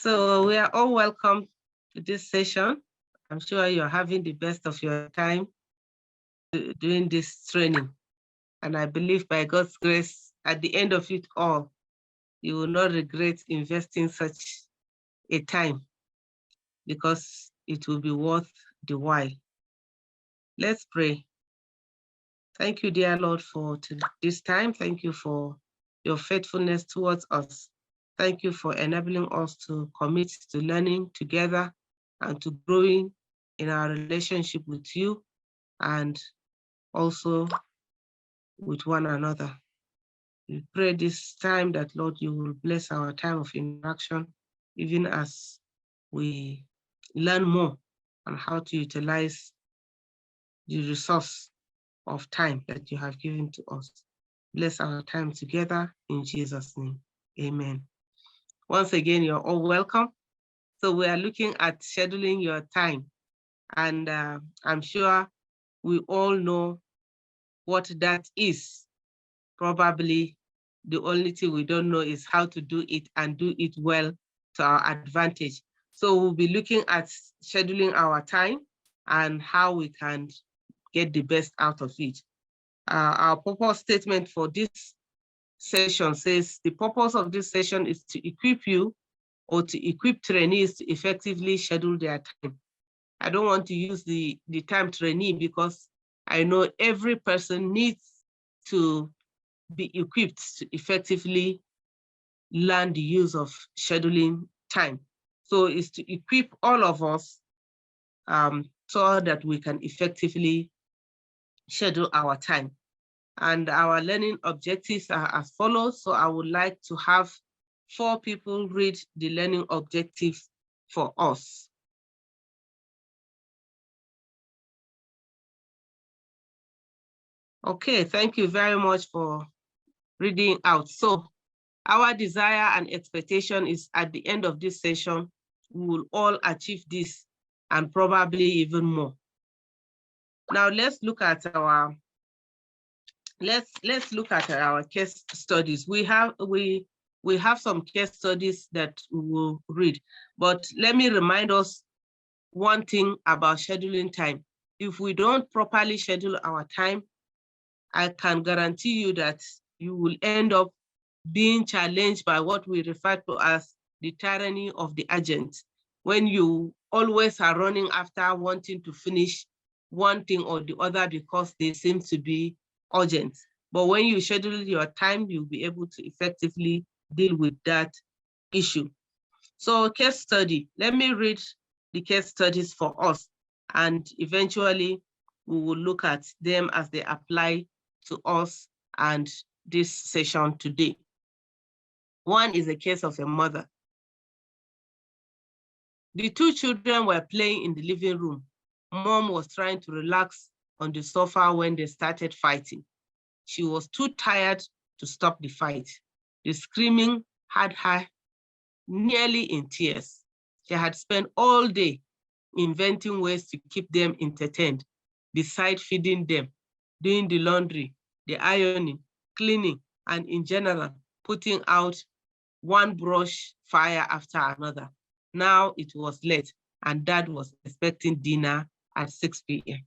So we are all welcome to this session. I'm sure you're having the best of your time doing this training. And I believe by God's grace, at the end of it all, you will not regret investing such a time because it will be worth the while. Let's pray. Thank you, dear Lord, for this time. Thank you for your faithfulness towards us. Thank you for enabling us to commit to learning together and to growing in our relationship with you and also with one another. We pray this time that, Lord, you will bless our time of interaction, even as we learn more on how to utilize the resource of time that you have given to us. Bless our time together in Jesus' name. Amen. Once again, you're all welcome. So we are looking at scheduling your time. And I'm sure we all know what that is. Probably the only thing we don't know is how to do it and do it well to our advantage. So we'll be looking at scheduling our time and how we can get the best out of it. Our purpose statement for this session says, the purpose of this session is to equip you or to equip trainees to effectively schedule their time. I don't want to use the term trainee because I know every person needs to be equipped to effectively learn the use of scheduling time. So it's to equip all of us so that we can effectively schedule our time. And our learning objectives are as follows. So I would like to have 4 people read the learning objectives for us. Okay, thank you very much for reading out. So our desire and expectation is at the end of this session, we will all achieve this and probably even more. Now let's look at our case studies. We have some case studies that we will read, but let me remind us one thing about scheduling time. If we don't properly schedule our time, I can guarantee you that you will end up being challenged by what we refer to as the tyranny of the agent, when you always are running after wanting to finish one thing or the other because they seem to be urgent. But when you schedule your time, you'll be able to effectively deal with that issue. So case study, let me read the case studies for us, and eventually we will look at them as they apply to us and this session today. One is a case of a mother. The 2 children were playing in the living room. Mom was trying to relax on the sofa when they started fighting. She was too tired to stop the fight. The screaming had her nearly in tears. She had spent all day inventing ways to keep them entertained, besides feeding them, doing the laundry, the ironing, cleaning, and in general, putting out one brush fire after another. Now it was late and Dad was expecting dinner at 6 p.m.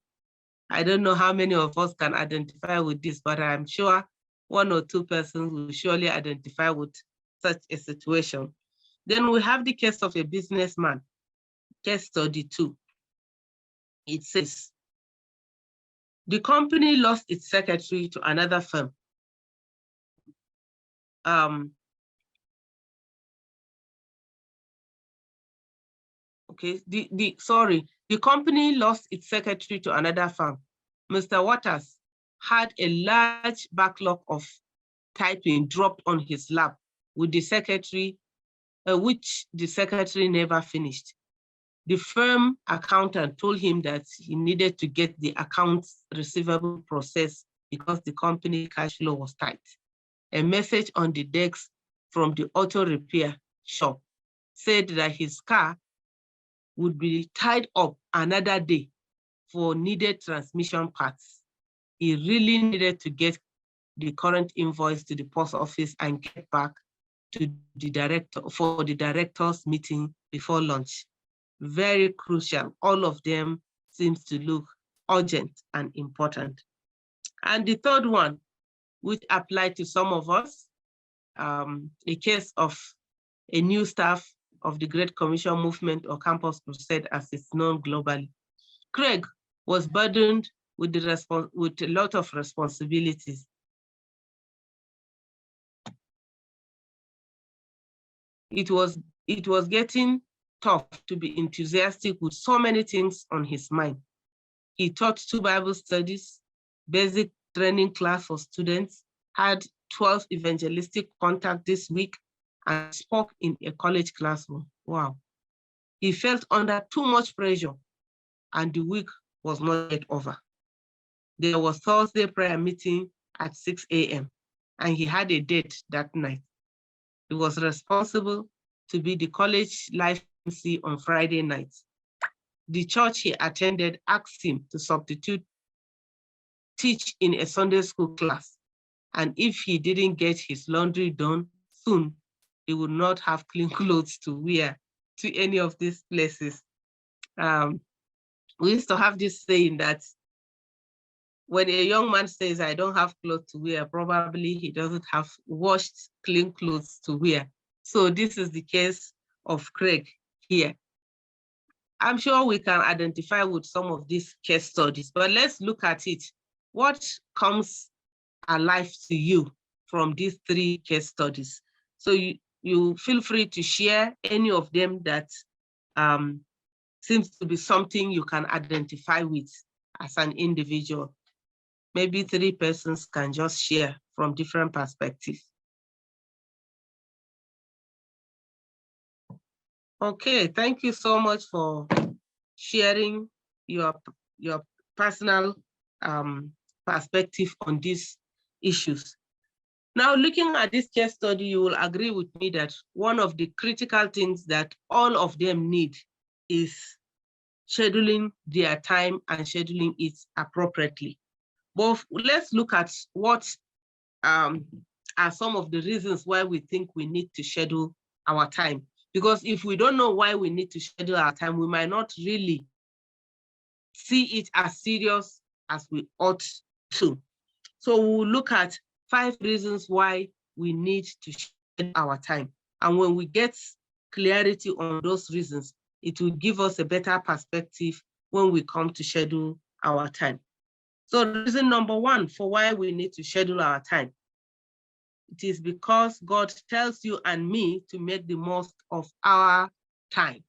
I don't know how many of us can identify with this, but I'm sure 1 or 2 persons will surely identify with such a situation. Then we have the case of a businessman, case study 2. It says, the company lost its secretary to another firm. The company lost its secretary to another firm. Mr. Waters had a large backlog of typing dropped on his lap with the secretary, which the secretary never finished. The firm accountant told him that he needed to get the accounts receivable processed because the company cash flow was tight. A message on the desk from the auto repair shop said that his car would be tied up another day for needed transmission parts. He really needed to get the current invoice to the post office and get back to the director's meeting before lunch. Very crucial. All of them seems to look urgent and important. And the third one, which applied to some of us, a case of a new staff of the Great Commission Movement or Campus Crusade as it's known globally. Craig was burdened with a lot of responsibilities. It was getting tough to be enthusiastic with so many things on his mind. He taught 2 Bible studies, basic training class for students, had 12 evangelistic contacts this week, and spoke in a college classroom. Wow. He felt under too much pressure, and the week was not yet over. There was Thursday prayer meeting at 6 a.m., and he had a date that night. He was responsible to be the college life MC on Friday night. The church he attended asked him to substitute teach in a Sunday school class. And if he didn't get his laundry done soon, he would not have clean clothes to wear to any of these places. We used to have this saying that when a young man says, I don't have clothes to wear, probably he doesn't have washed, clean clothes to wear. So this is the case of Craig here. I'm sure we can identify with some of these case studies, but let's look at it. What comes alive to you from these 3 case studies? So you feel free to share any of them that seems to be something you can identify with as an individual. Maybe 3 persons can just share from different perspectives. Okay, thank you so much for sharing your personal perspective on these issues. Now, looking at this case study, you will agree with me that one of the critical things that all of them need is scheduling their time and scheduling it appropriately. But let's look at what are some of the reasons why we think we need to schedule our time. Because if we don't know why we need to schedule our time, we might not really see it as serious as we ought to. So we'll look at 5 reasons why we need to schedule our time. And when we get clarity on those reasons, it will give us a better perspective when we come to schedule our time. So reason number 1 for why we need to schedule our time, it is because God tells you and me to make the most of our time.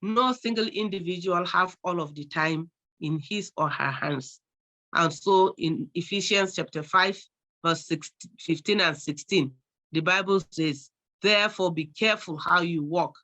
No single individual have all of the time in his or her hands. And so in Ephesians chapter 5, verse 15 and 16, the Bible says, therefore be careful how you walk,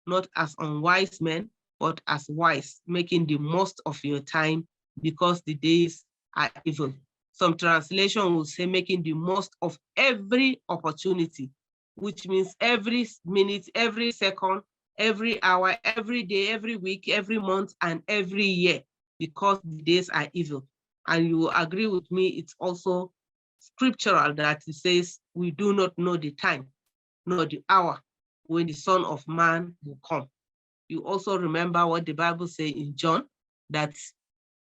not as unwise men, but as wise, making the most of your time because the days are evil. Some translation will say making the most of every opportunity, which means every minute, every second, every hour, every day, every week, every month, and every year, because the days are evil. And you will agree with me, it's also scriptural that it says, we do not know the time, nor the hour when the Son of Man will come. You also remember what the Bible says in John, that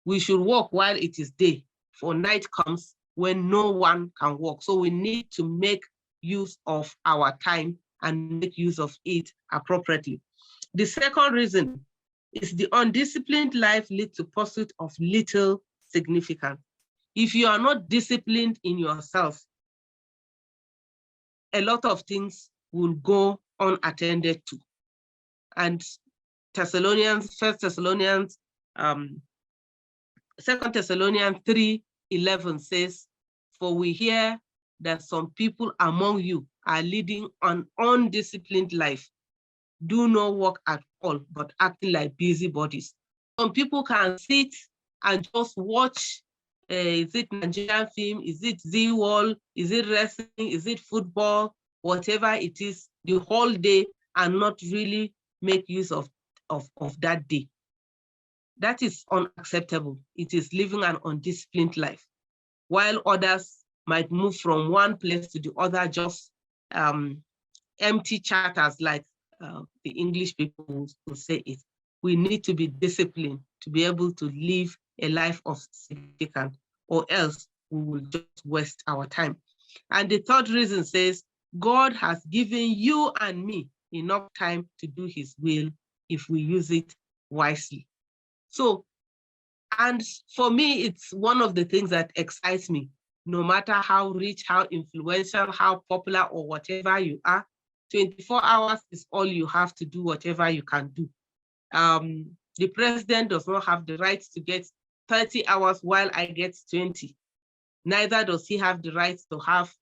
we should walk while it is day, for night comes when no one can walk. So we need to make use of our time and make use of it appropriately. The second reason is the undisciplined life leads to pursuit of little significance. If you are not disciplined in yourself, a lot of things will go unattended to. And 2 Thessalonians 3:11 says, for we hear that some people among you are leading an undisciplined life, do no work at all, but acting like busybodies. Some people can sit and just watch, is it Nigerian film, is it Z-Wall, is it wrestling, is it football, whatever it is, the whole day and not really make use of that day. That is unacceptable. It is living an undisciplined life. While others might move from one place to the other just empty charters like the English people will say it. We need to be disciplined to be able to live a life of significance, or else we will just waste our time. And the third reason says, God has given you and me enough time to do his will if we use it wisely. So, and for me, it's one of the things that excites me. No matter how rich, how influential, how popular, or whatever you are, 24 hours is all you have to do whatever you can do. The president does not have the right to get 30 hours while I get 20. Neither does he have the right to have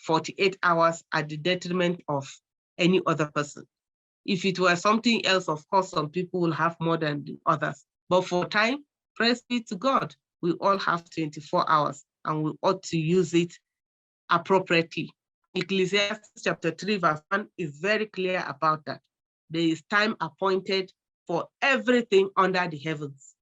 48 hours at the detriment of any other person. If it were something else, of course, some people will have more than the others. But for time, praise be to God, we all have 24 hours and we ought to use it appropriately. Ecclesiastes chapter 3, verse 1 is very clear about that. There is time appointed for everything under the heavens.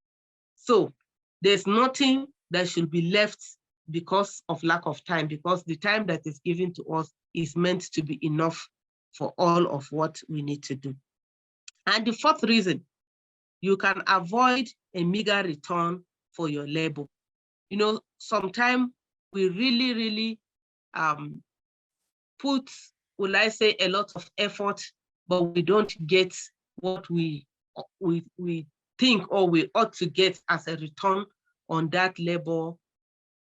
So there's nothing that should be left because of lack of time, because the time that is given to us is meant to be enough for all of what we need to do. And the fourth reason, you can avoid a meager return for your labor. You know, sometimes we really put, will I say, a lot of effort, but we don't get what we think or we ought to get as a return on that labor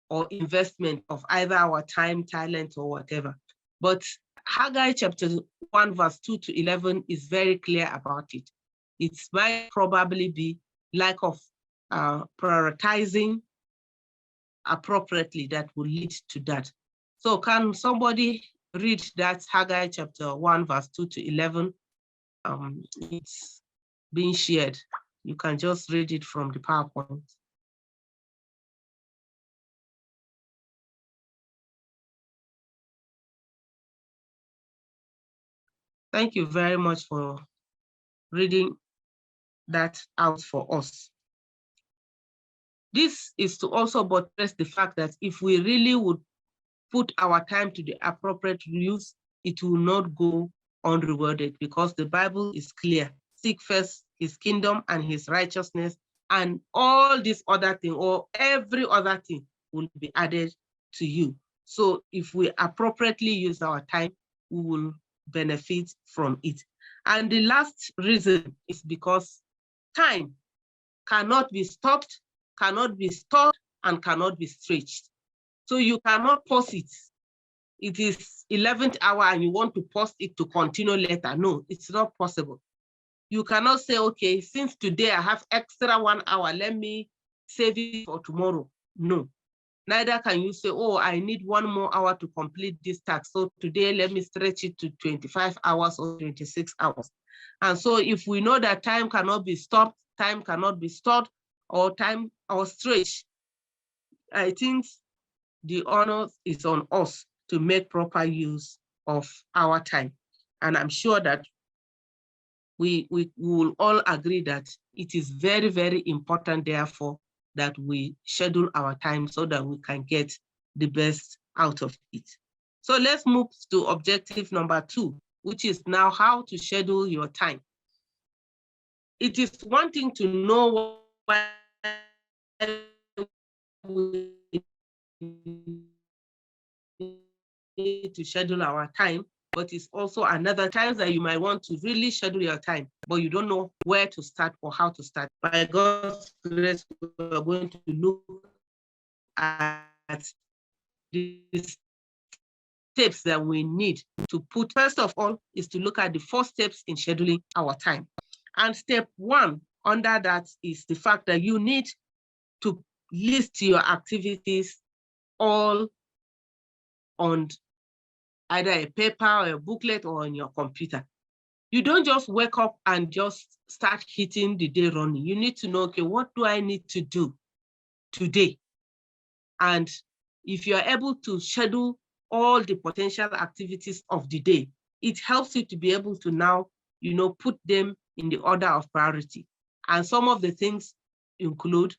or investment of either our time, talent, or whatever. But Haggai chapter 1, verse 2 to 11 is very clear about it. It might probably be lack of prioritizing appropriately that will lead to that. So can somebody read that Haggai chapter 1, verse 2 to 11? It's being shared. You can just read it from the PowerPoint. Thank you very much for reading that out for us. This is to also buttress the fact that if we really would put our time to the appropriate use, it will not go unrewarded, because the Bible is clear. Seek first his kingdom and his righteousness, and all this other thing or every other thing will be added to you. So if we appropriately use our time, we will benefit from it. And the last reason is because time cannot be stopped, cannot be stored, and cannot be stretched. So you cannot pause it. It is 11th hour and you want to pause it to continue later. No, it's not possible. You cannot say, okay, since today I have extra 1 hour, let me save it for tomorrow. No. Neither can you say, oh, I need 1 more hour to complete this task. So today, let me stretch it to 25 hours or 26 hours. And so if we know that time cannot be stopped, time cannot be stored, or time or stretched, I think the honor is on us to make proper use of our time. And I'm sure that we will all agree that it is very, very important, therefore, that we schedule our time so that we can get the best out of it. So let's move to objective number 2, which is now how to schedule your time. It is one thing to know why we need to schedule our time, but it's also another time that you might want to really schedule your time, but you don't know where to start or how to start. By God's grace, we're going to look at the steps that we need to put. First of all, is to look at the 4 steps in scheduling our time. And step 1 under that is the fact that you need to list your activities all on either a paper or a booklet or on your computer. You don't just wake up and just start hitting the day running. You need to know, okay, what do I need to do today? And if you're able to schedule all the potential activities of the day, it helps you to be able to now, put them in the order of priority. And some of the things include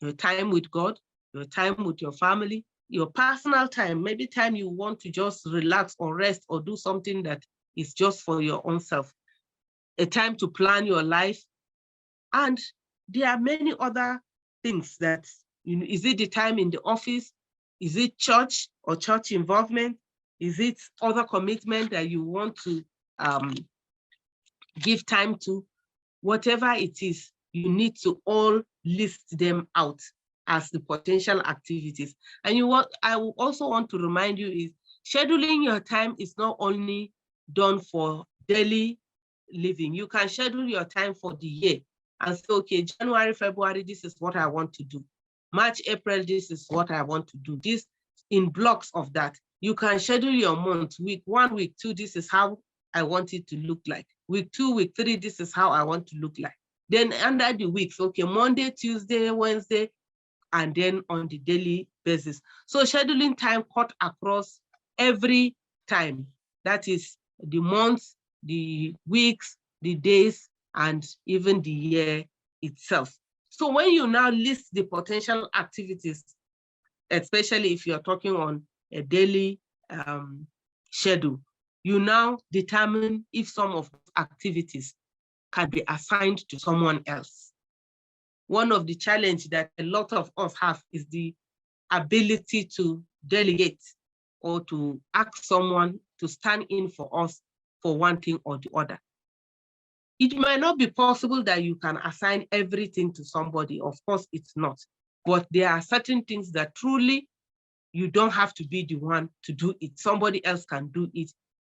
your time with God, your time with your family, your personal time, maybe time you want to just relax or rest or do something that is just for your own self, a time to plan your life. And there are many other things that, is it the time in the office? Is it church or church involvement? Is it other commitment that you want to give time to? Whatever it is, you need to all list them out as the potential activities. And I will also want to remind you is scheduling your time is not only done for daily living. You can schedule your time for the year and say, okay, January, February, this is what I want to do. March, April, this is what I want to do. This in blocks of that. You can schedule your month, week 1, week 2, this is how I want it to look like. Week 2, week 3, this is how I want to look like. Then under the weeks, okay, Monday, Tuesday, Wednesday, and then on the daily basis. So scheduling time cut across every time. That is the months, the weeks, the days, and even the year itself. So when you now list the potential activities, especially if you're talking on a daily schedule, you now determine if some of those activities can be assigned to someone else. One of the challenges that a lot of us have is the ability to delegate or to ask someone to stand in for us for one thing or the other. It might not be possible that you can assign everything to somebody. Of course, it's not. But there are certain things that truly you don't have to be the one to do it. Somebody else can do it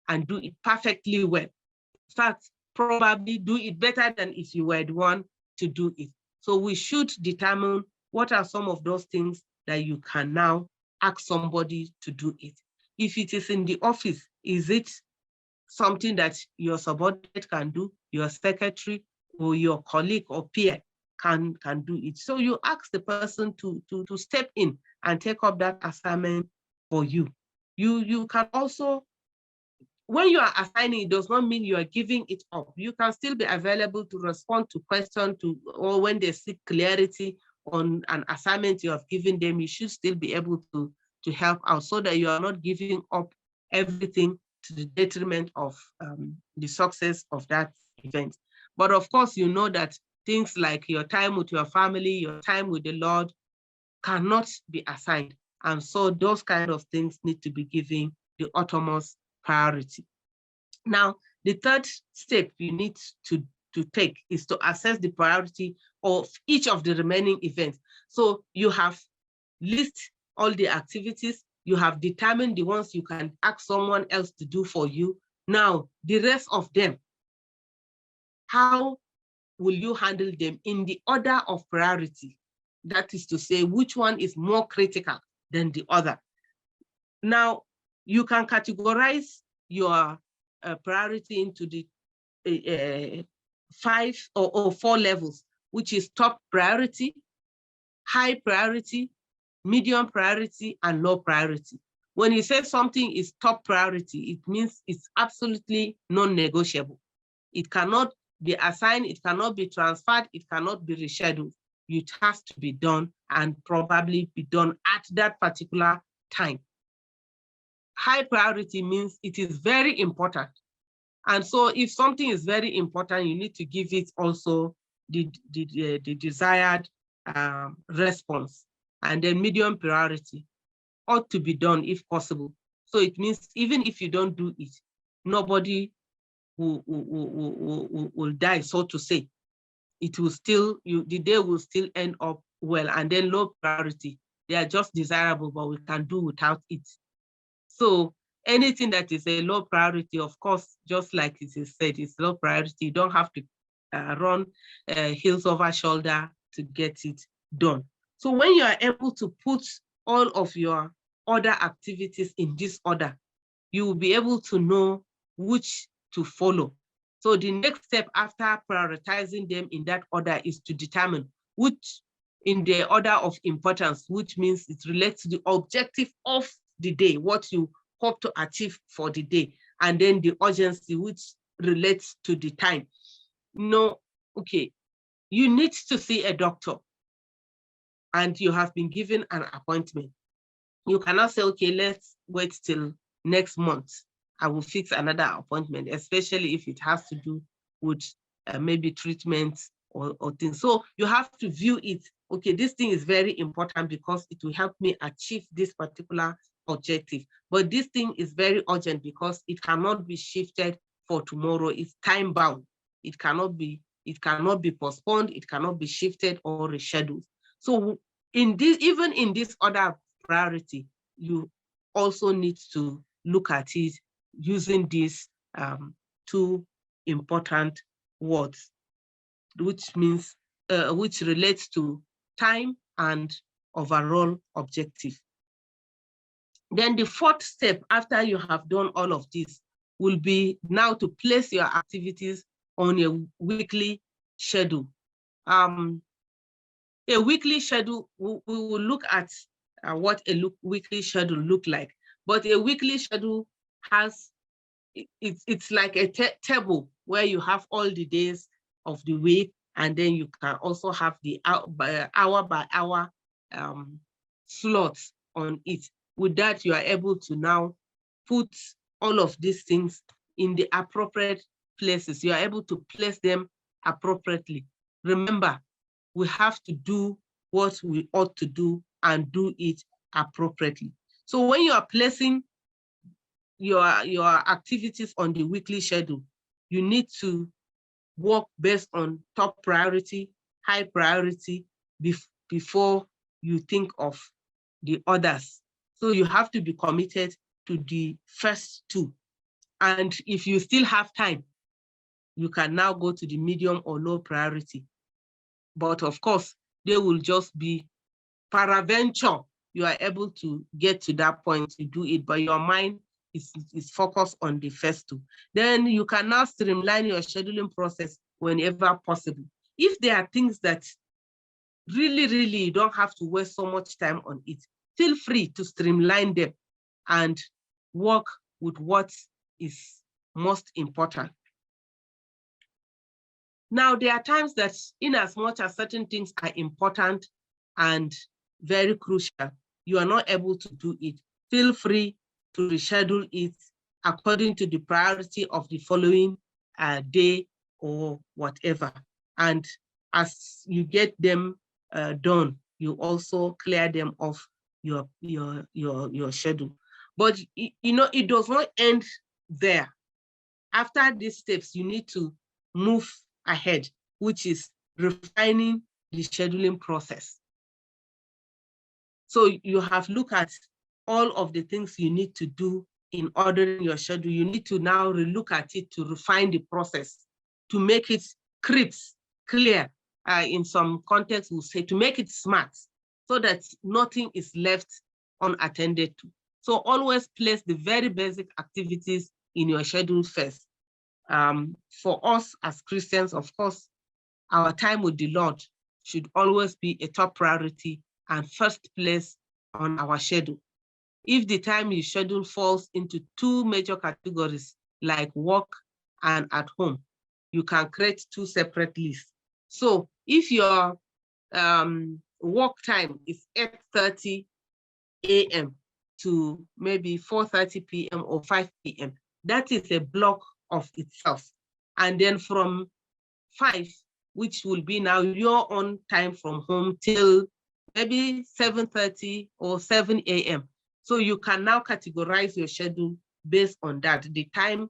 and do it perfectly well. In fact, probably do it better than if you were the one to do it. So we should determine what are some of those things that you can now ask somebody to do it. If it is in the office, is it something that your subordinate can do, your secretary or your colleague or peer can do it? So you ask the person to step in and take up that assignment for you. You can also, when you are assigning, it does not mean you are giving it up. You can still be available to respond to questions, or when they seek clarity on an assignment you have given them, you should still be able to help out so that you are not giving up everything to the detriment of the success of that event. But of course, you know that things like your time with your family, your time with the Lord cannot be assigned. And so those kind of things need to be given the utmost priority. Now, the third step you need to take is to assess the priority of each of the remaining events. So you have listed all the activities, you have determined the ones you can ask someone else to do for you. Now, the rest of them, how will you handle them in the order of priority? That is to say, which one is more critical than the other? Now, you can categorize your priority into the 5 or 4 levels, which is top priority, high priority, medium priority, and low priority. When you say something is top priority, it means it's absolutely non-negotiable. It cannot be assigned, it cannot be transferred, it cannot be rescheduled. It has to be done and probably be done at that particular time. High priority means it is very important. And so if something is very important, you need to give it also the desired response. And then medium priority ought to be done if possible. So it means even if you don't do it, nobody will die, so to say. It will still, the day will still end up well. And then low priority, they are just desirable, but we can do without it. So anything that is a low priority, of course, just like it is said, it's low priority. You don't have to run heels over shoulder to get it done. So when you are able to put all of your other activities in this order, you will be able to know which to follow. So the next step after prioritizing them in that order is to determine which in the order of importance, which means it relates to the objective of the day, what you hope to achieve for the day, and then the urgency, which relates to the time. No, okay, you need to see a doctor and you have been given an appointment. You cannot say, okay, let's wait till next month. I will fix another appointment, especially if it has to do with maybe treatments or things. So you have to view it, okay, this thing is very important because it will help me achieve this particular objective. But this thing is very urgent because it cannot be shifted for tomorrow. It's time bound. It cannot be postponed, it cannot be shifted or rescheduled. So in this, even in this other priority, you also need to look at it using these two important words, which means which relates to time and overall objective. Then the fourth step after you have done all of this will be now to place your activities on a weekly schedule. A weekly schedule, we will look at what a weekly schedule look like. But a weekly schedule has, it's like a table where you have all the days of the week, and then you can also have the hour by hour slots on it. With that, you are able to now put all of these things in the appropriate places. You are able to place them appropriately. Remember, we have to do what we ought to do and do it appropriately. So when you are placing your activities on the weekly schedule, you need to work based on top priority, high priority, before you think of the others. So you have to be committed to the first two. And if you still have time, you can now go to the medium or low priority. But of course, they will just be peradventure. You are able to get to that point to do it, but your mind is focused on the first two. Then you can now streamline your scheduling process whenever possible. If there are things that really, you don't have to waste so much time on it, feel free to streamline them and work with what is most important. Now, there are times that in as much as certain things are important and very crucial, you are not able to do it. Feel free to reschedule it according to the priority of the following day or whatever. And as you get them done, you also clear them off your schedule. But you know, it does not end there. After these steps, you need to move ahead, which is refining the scheduling process. So you have looked at all of the things you need to do in ordering your schedule. You need to now relook at it to refine the process, to make it crisp, clear. In some contexts, we'll say to make it smart, so that nothing is left unattended to. So always place the very basic activities in your schedule first. For us as Christians, of course, our time with the Lord should always be a top priority and first place on our schedule. If the time you schedule falls into two major categories, like work and at home, you can create two separate lists. So if your work time is 8:30 a.m. to maybe 4:30 p.m. or 5 p.m., that is a block of itself. And then from 5, which will be now your own time from home, till maybe 7:30 or 7 a.m. So you can now categorize your schedule based on that, the time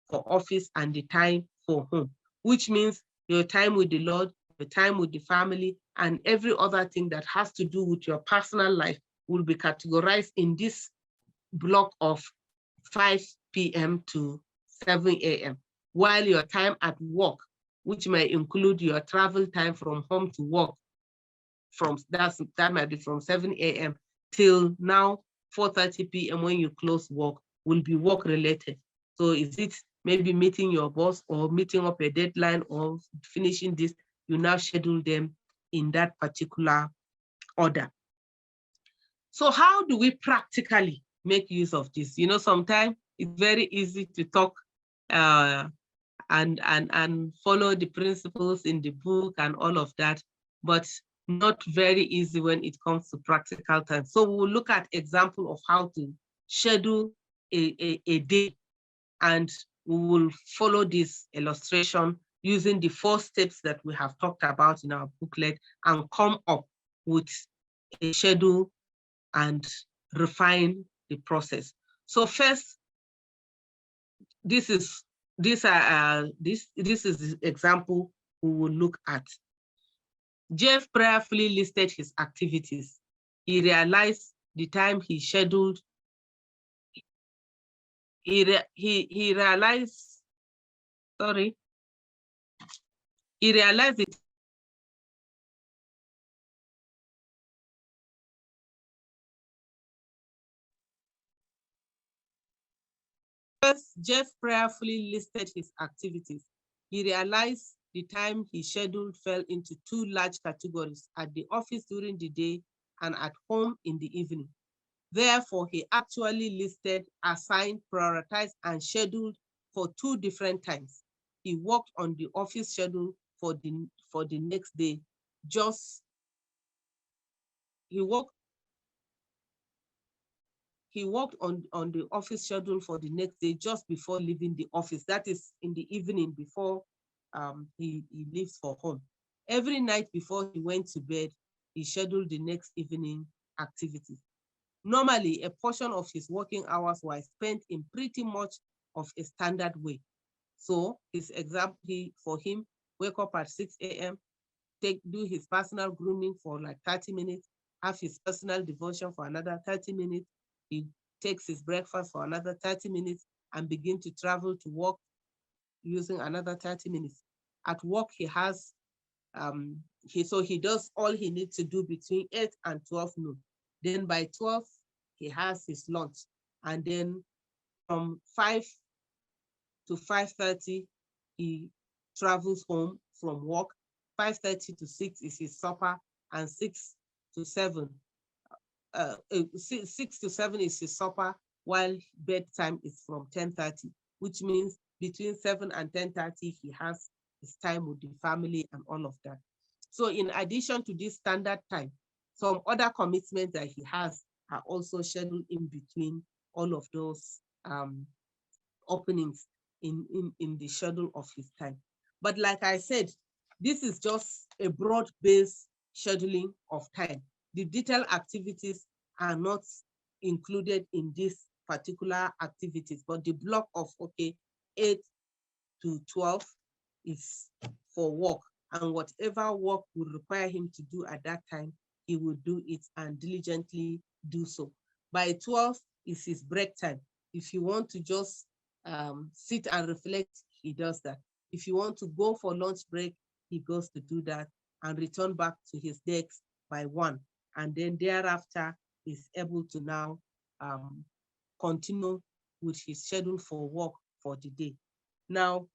for office and the time for home, which means your time with the Lord, the time with the family, and every other thing that has to do with your personal life will be categorized in this block of 5 p.m. to 7 a.m. While your time at work, which may include your travel time from home to work, that might be from 7 a.m. till now 4:30 p.m. when you close work, will be work related. So is it maybe meeting your boss or meeting up a deadline or finishing this? You now schedule them in that particular order. So how do we practically make use of this? You know, sometimes it's very easy to talk and follow the principles in the book and all of that. But not very easy when it comes to practical time. So we'll look at example of how to schedule a day, and we will follow this illustration using the 4 steps that we have talked about in our booklet and come up with a schedule and refine the process. So first, this is this is the example we will look at. Jeff prayerfully listed his activities. He realized the time he scheduled. He realized, sorry, he realized it. First, Jeff prayerfully listed his activities. He realized the time he scheduled fell into 2 large categories: at the office during the day and at home in the evening. Therefore, he actually listed, assigned, prioritized, and scheduled for 2 different times. He worked on the office schedule for the next day. He worked on the office schedule for the next day just before leaving the office. That is in the evening before he leaves for home. Every night before he went to bed, he scheduled the next evening activities. Normally, a portion of his working hours were spent in pretty much of a standard way. So his example, for him, wake up at 6 a.m., do his personal grooming for like 30 minutes, have his personal devotion for another 30 minutes. He takes his breakfast for another 30 minutes and begin to travel to work using another 30 minutes. At work, he has, he does all he needs to do between 8 and 12 noon. Then by 12, he has his lunch. And then from 5 to 5:30, he travels home from work. 5:30 to 6 is his supper, and 6 to 7 is his supper, while bedtime is from 10:30, which means between 7 and 10:30, he has his time with the family and all of that. So in addition to this standard time, some other commitments that he has are also scheduled in between all of those openings in the schedule of his time. But like I said, this is just a broad-based scheduling of time. The detailed activities are not included in this particular activities, but the block of 8 to 12 is for work, and whatever work would require him to do at that time, he will do it and diligently do so. By 12 is his break time. If you want to just sit and reflect, he does that. If you want to go for lunch break, he goes to do that and return back to his desk by 1. And then thereafter, he's able to now continue with his schedule for work for the day. Now,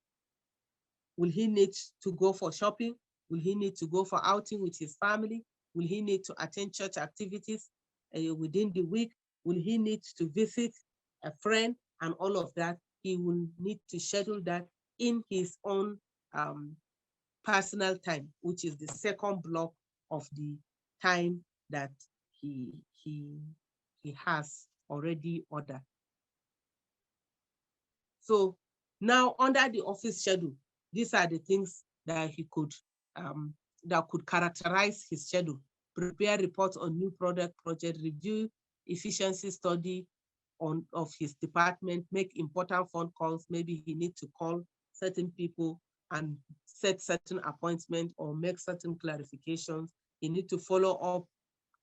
will he need to go for shopping? Will he need to go for outing with his family? Will he need to attend church activities within the week? Will he need to visit a friend and all of that? He will need to schedule that in his own personal time, which is the second block of the time that he has already ordered. So now under the office schedule, these are the things that he could that could characterize his schedule: prepare reports on new project, review efficiency study of his department, make important phone calls. Maybe he needs to call certain people and set certain appointments or make certain clarifications. He needs to follow up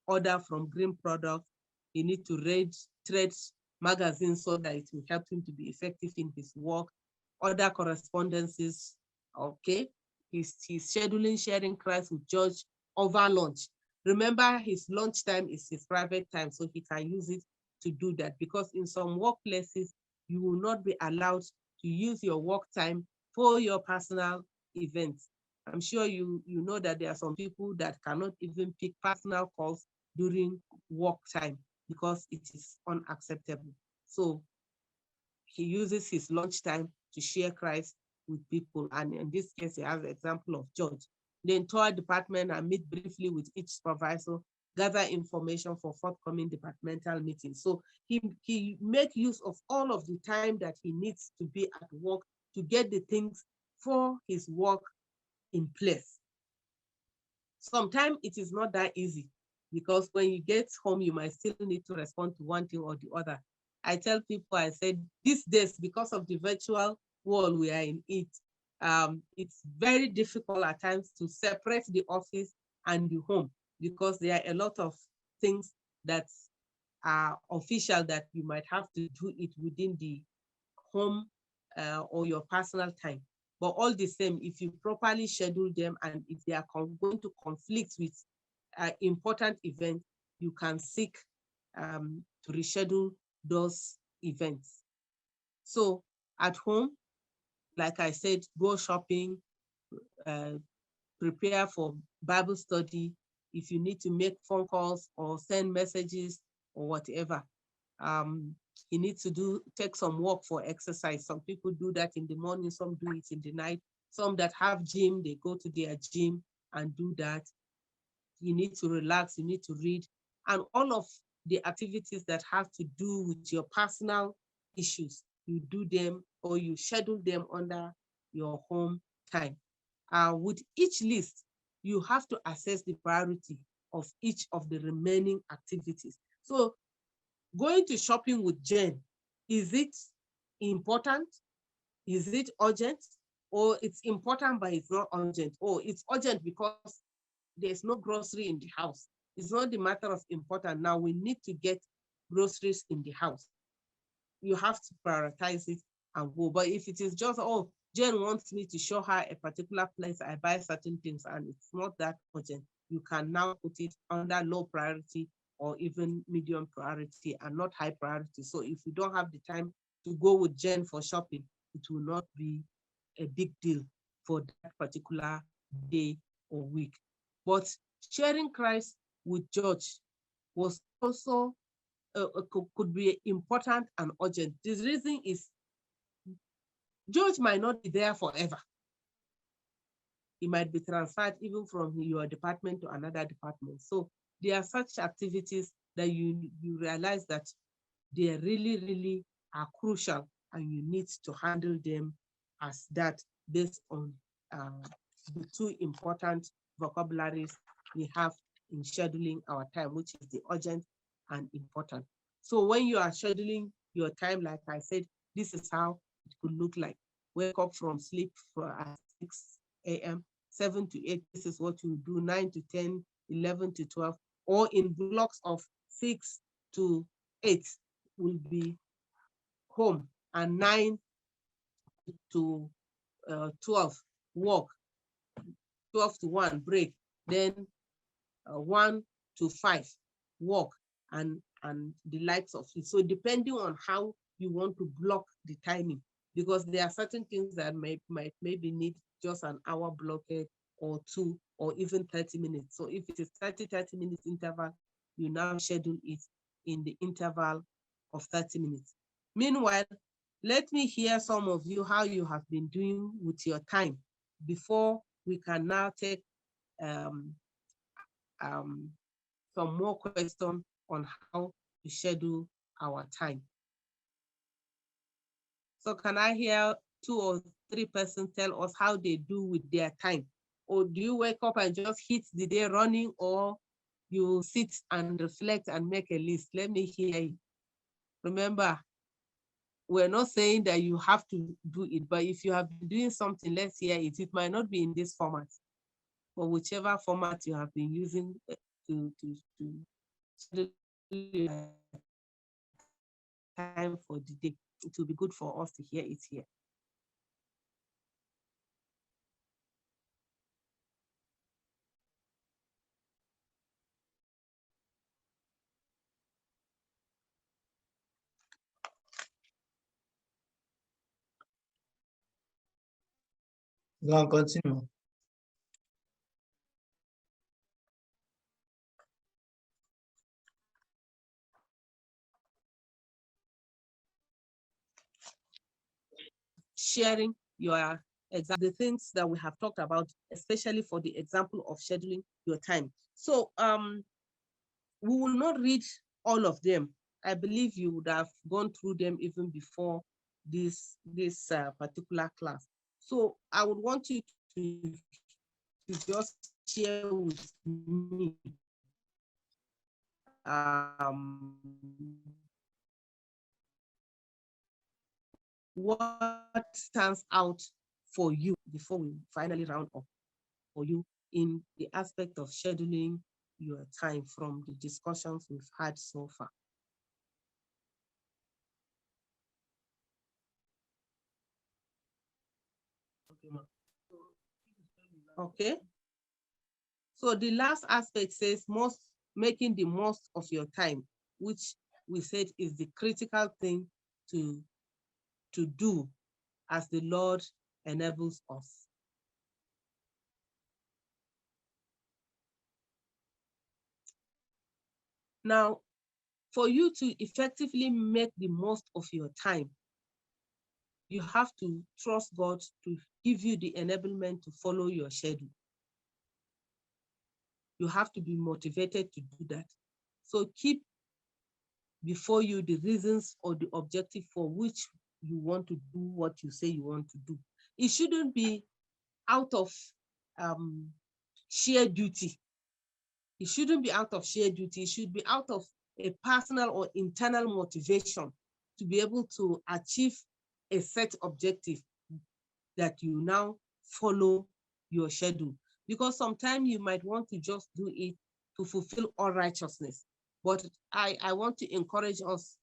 order from green products. He needs to read trades magazines so that it will help him to be effective in his work. Other correspondences, okay. He's scheduling sharing class with George over lunch. Remember, his lunch time is his private time, so he can use it to do that, because in some workplaces, you will not be allowed to use your work time for your personal events. I'm sure you know that there are some people that cannot even pick personal calls during work time because it is unacceptable. So he uses his lunch time to share Christ with people. And in this case, he has the example of George. the entire department and meet briefly with each supervisor, gather information for forthcoming departmental meetings. So he make use of all of the time that he needs to be at work to get the things for his work in place. Sometimes it is not that easy because when you get home, you might still need to respond to one thing or the other. I tell people, I said, these days, because of the virtual world we are in it's very difficult at times to separate the office and the home because there are a lot of things that are official that you might have to do it within the home or your personal time. But all the same, if you properly schedule them and if they are going to conflict with important events, you can seek to reschedule those events. So at home, like I said, go shopping, prepare for Bible study. If you need to make phone calls or send messages or whatever, you need to take some walk for exercise. Some people do that in the morning, some do it in the night. Some that have gym, they go to their gym and do that. You need to relax, you need to read, and all of the activities that have to do with your personal issues, you do them or you schedule them under your home time. With each list, you have to assess the priority of each of the remaining activities. So going to shopping with Jen, is it important? Is it urgent? Or it's important, but it's not urgent? Or it's urgent because there's no grocery in the house. It's not the matter of important. Now we need to get groceries in the house. You have to prioritize it and go. But if it is just, oh, Jen wants me to show her a particular place, I buy certain things and it's not that urgent, you can now put it under low priority or even medium priority and not high priority. So if you don't have the time to go with Jen for shopping, it will not be a big deal for that particular day or week. But sharing Christ with George was also could be important and urgent. The reason is George might not be there forever. He might be transferred even from your department to another department. So there are such activities that you realize that they really, really are crucial and you need to handle them as that based on the two important vocabularies we have in scheduling our time, which is the urgent and important. So when you are scheduling your time, like I said, this is how it could look like. Wake up from sleep at 6 a.m., 7 to 8, this is what you do, 9 to 10, 11 to 12, or in blocks of 6 to 8 will be home, and 9 to 12 work, 12 to 1 break, then 1 to 5 work, and the likes of it. So depending on how you want to block the timing, because there are certain things that might maybe need just an hour blockade or 2 or even 30 minutes. So if it is 30 minutes interval, you now schedule it in the interval of 30 minutes. Meanwhile, let me hear some of you how you have been doing with your time before we can now take some more questions on how to schedule our time. So can I hear 2 or 3 persons tell us how they do with their time? Or do you wake up and just hit the day running, or you sit and reflect and make a list? Let me hear you. Remember, we're not saying that you have to do it, but if you have been doing something, let's hear it. It might not be in this format, or whichever format you have been using to time for the day. It will be good for us to hear it here. Go on, continue. Sharing your exactly the things that we have talked about, especially for the example of scheduling your time. So we will not read all of them. I believe you would have gone through them even before this particular class. So I would want you to just share with me what stands out for you before we finally round up for you in the aspect of scheduling your time from the discussions we've had so far. Okay. So the last aspect says making the most of your time, which we said is the critical thing to, to do as the Lord enables us. Now, for you to effectively make the most of your time, you have to trust God to give you the enablement to follow your schedule. You have to be motivated to do that. So keep before you the reasons or the objective for which you want to do what you say you want to do. It shouldn't be out of um, sheer duty. It shouldn't be out of sheer duty. It should be out of a personal or internal motivation to be able to achieve a set objective that you now follow your schedule. Because sometimes you might want to just do it to fulfill all righteousness. But I want to encourage us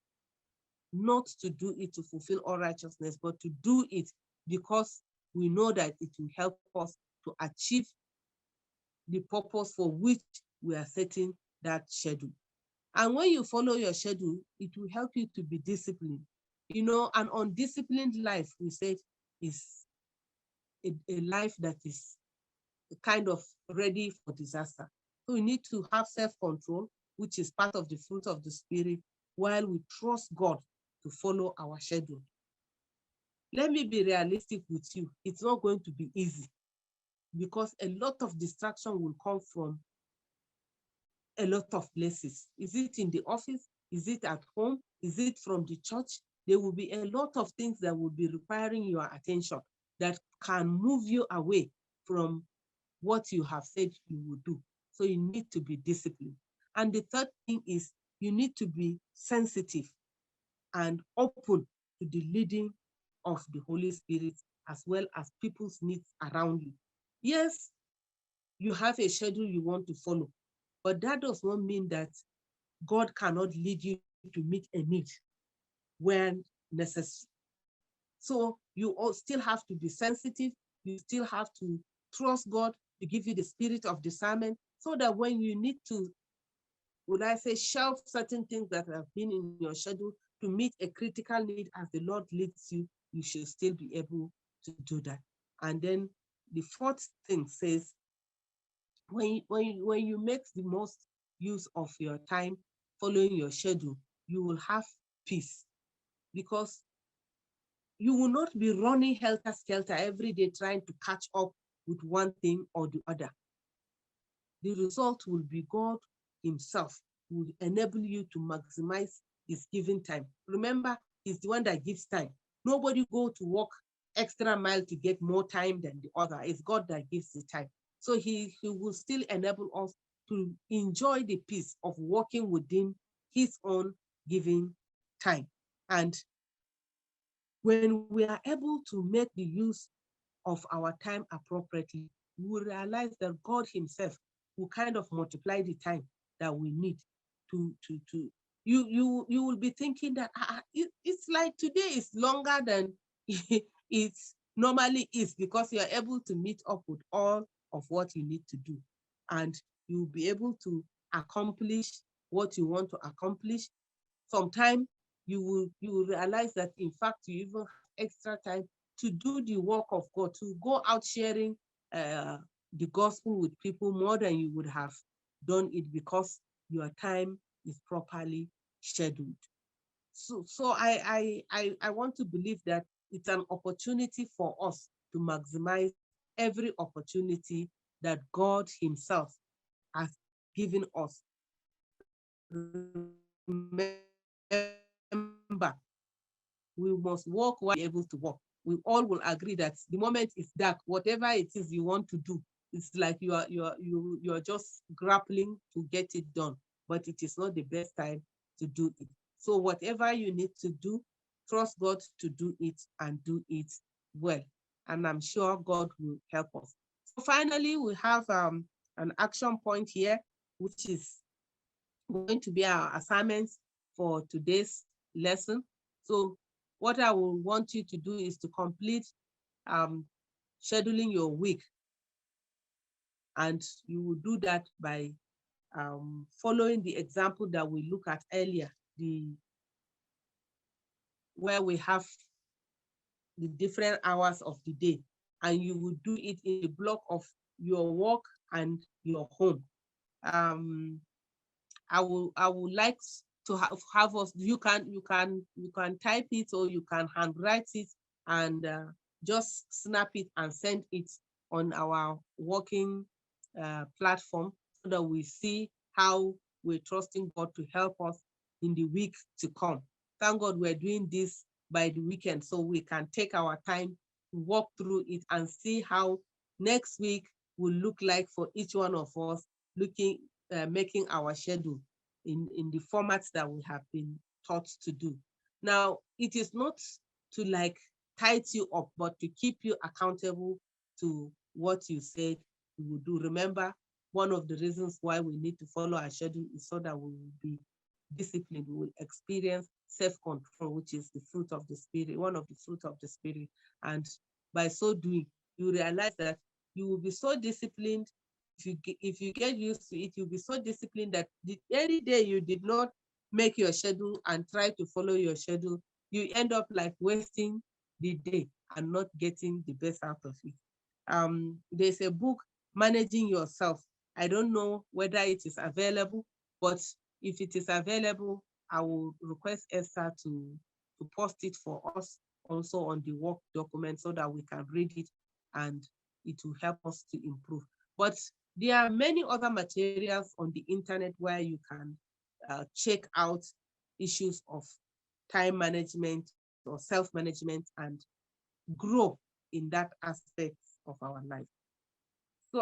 not to do it to fulfill all righteousness, but to do it because we know that it will help us to achieve the purpose for which we are setting that schedule. And when you follow your schedule, it will help you to be disciplined. You know, an undisciplined life, we said, is a life that is kind of ready for disaster. So we need to have self-control, which is part of the fruit of the Spirit, while we trust God to follow our schedule. Let me be realistic with you. It's not going to be easy because a lot of distraction will come from a lot of places. Is it in the office? Is it at home? Is it from the church? There will be a lot of things that will be requiring your attention that can move you away from what you have said you will do. So you need to be disciplined. And the third thing is you need to be sensitive and open to the leading of the Holy Spirit as well as people's needs around you. Yes, you have a schedule you want to follow, but that does not mean that God cannot lead you to meet a need when necessary. So you all still have to be sensitive. You still have to trust God to give you the spirit of discernment so that when you need to, would I say, shelve certain things that have been in your schedule to meet a critical need as the Lord leads you, you should still be able to do that. And then the fourth thing says, when you make the most use of your time following your schedule, you will have peace because you will not be running helter-skelter every day trying to catch up with one thing or the other. The result will be God himself will enable you to maximize his given time. Remember, he's the one that gives time. Nobody go to work extra mile to get more time than the other. It's God that gives the time. So he will still enable us to enjoy the peace of working within his own given time. And when we are able to make the use of our time appropriately, we will realize that God himself will kind of multiply the time that we need to you will be thinking that it's like today is longer than it normally is because you are able to meet up with all of what you need to do. And you'll be able to accomplish what you want to accomplish. Sometime you will realize that in fact you even have extra time to do the work of God, to go out sharing the gospel with people more than you would have done it because your time is properly scheduled. So I want to believe that it's an opportunity for us to maximize every opportunity that God Himself has given us. Remember, we must walk while we are able to walk. We all will agree that the moment it's dark, whatever it is you want to do, it's like you're just grappling to get it done, but it is not the best time to do it. So whatever you need to do, trust God to do it and do it well. And I'm sure God will help us. So finally, we have an action point here, which is going to be our assignments for today's lesson. So what I will want you to do is to complete um, scheduling your week. And you will do that by following the example that we looked at earlier, where we have the different hours of the day, and you will do it in the block of your work and your home. Um, I would like to have us. You can type it, or you can handwrite it and just snap it and send it on our working platform, so that we see how we're trusting God to help us in the week to come. Thank God we're doing this by the weekend, so we can take our time to walk through it and see how next week will look like for each one of us, making our schedule in the formats that we have been taught to do. Now, it is not to like tight you up, but to keep you accountable to what you said you will do. Remember, one of the reasons why we need to follow our schedule is so that we will be disciplined. We will experience self-control, which is the fruit of the spirit, one of the fruit of the spirit. And by so doing, you realize that you will be so disciplined. If you get used to it, you'll be so disciplined that any day you did not make your schedule and try to follow your schedule, you end up like wasting the day and not getting the best out of it. There's a book, Managing Yourself. I don't know whether it is available, but if it is available, I will request Esther to post it for us also on the work document, so that we can read it and it will help us to improve. But there are many other materials on the internet where you can check out issues of time management or self-management and grow in that aspect of our life. So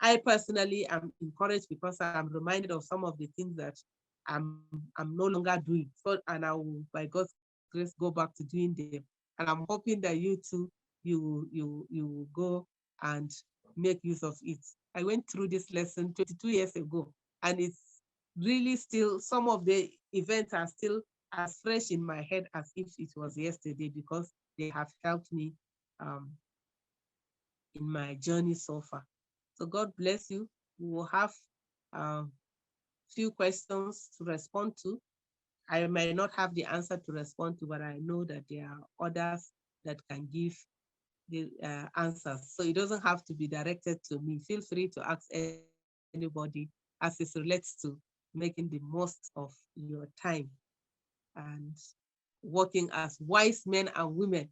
I personally am encouraged, because I'm reminded of some of the things that I'm no longer doing. So, and I will, by God's grace, go back to doing them. And I'm hoping that you too, you will go and make use of it. I went through this lesson 22 years ago, and it's really still, some of the events are still as fresh in my head as if it was yesterday, because they have helped me um, in my journey so far. So God bless you. We will have a few questions to respond to. I might not have the answer to respond to, but I know that there are others that can give the answers. So it doesn't have to be directed to me. Feel free to ask anybody as it relates to making the most of your time and working as wise men and women.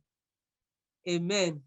Amen.